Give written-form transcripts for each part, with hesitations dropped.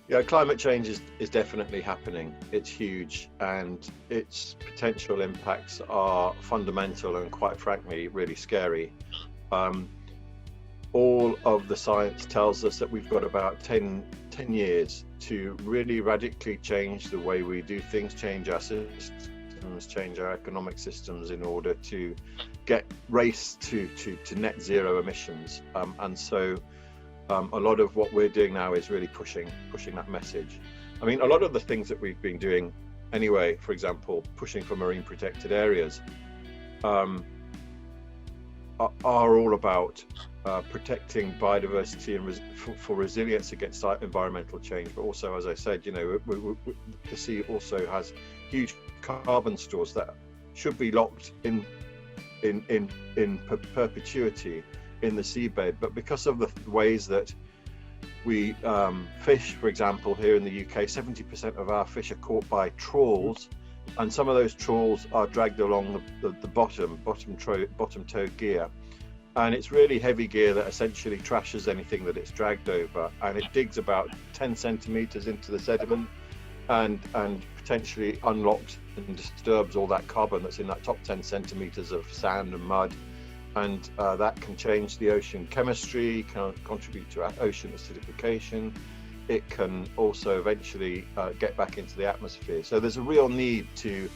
Yeah, climate change is definitely happening. It's huge, and its potential impacts are fundamental and, quite frankly, really scary. Um, all of the science tells us that we've got about 10 years to really radically change the way we do things, change our systems, change our economic systems in order to race to net zero emissions. And so a lot of what we're doing now is really pushing that message. I mean, a lot of the things that we've been doing anyway, for example, pushing for marine protected areas, are all about protecting biodiversity and for resilience against environmental change. But also, as I said, the sea also has huge carbon stores that should be locked in perpetuity in the seabed. But because of the ways that we fish, for example, here in the UK, 70% of our fish are caught by trawls, and some of those trawls are dragged along the bottom tow gear, and it's really heavy gear that essentially trashes anything that it's dragged over, and it digs about 10 centimeters into the sediment and potentially unlocks and disturbs all that carbon that's in that top 10 centimeters of sand and mud, and that can change the ocean chemistry, can contribute to our ocean acidification. It can also eventually get back into the atmosphere. So there's a real need to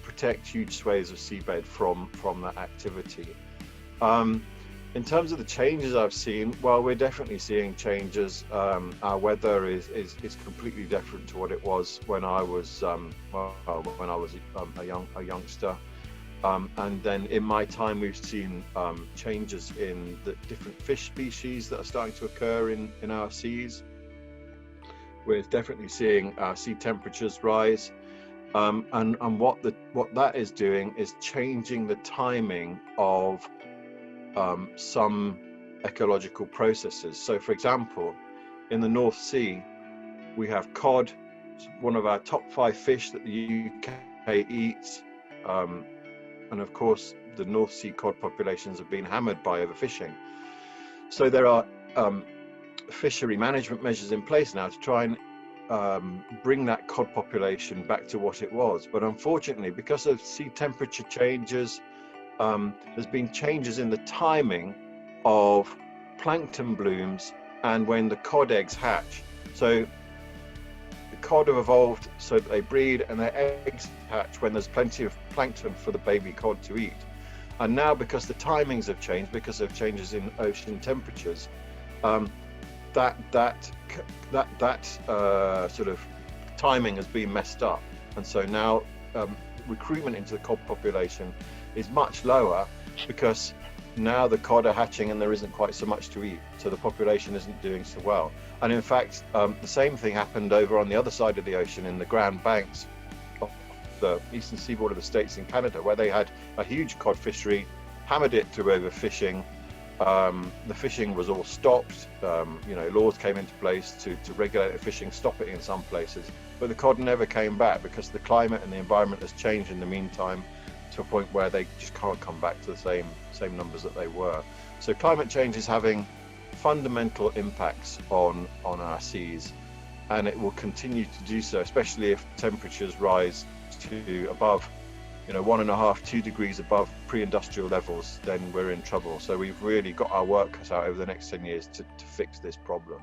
protect huge swathes of seabed from that activity. In terms of the changes I've seen, well, we're definitely seeing changes. Our weather is completely different to what it was when I was a youngster. And then in my time, we've seen changes in the different fish species that are starting to occur in our seas. We're definitely seeing our sea temperatures rise, and what that is doing is changing the timing of some ecological processes. So, for example, in the North Sea, we have cod, one of our top 5 fish that the UK eats. And of course, the North Sea cod populations have been hammered by overfishing. So there are fishery management measures in place now to try and bring that cod population back to what it was. But unfortunately, because of sea temperature changes, there's been changes in the timing of plankton blooms and when the cod eggs hatch. So the cod have evolved so that they breed and their eggs hatch when there's plenty of plankton for the baby cod to eat. And now, because the timings have changed, because of changes in ocean temperatures, that sort of timing has been messed up. And so now recruitment into the cod population is much lower, because now the cod are hatching and there isn't quite so much to eat, so the population isn't doing so well. And in fact, the same thing happened over on the other side of the ocean in the Grand Banks of the eastern seaboard of the States and Canada, where they had a huge cod fishery, hammered it to overfishing. The fishing was all stopped. Laws came into place to regulate the fishing, stop it in some places, but the cod never came back because the climate and the environment has changed in the meantime to a point where they just can't come back to the same numbers that they were. So climate change is having fundamental impacts on our seas, and it will continue to do so, especially if temperatures rise to above 1.5, 2 degrees above pre-industrial levels. Then we're in trouble. So we've really got our work cut out over the next 10 years to fix this problem.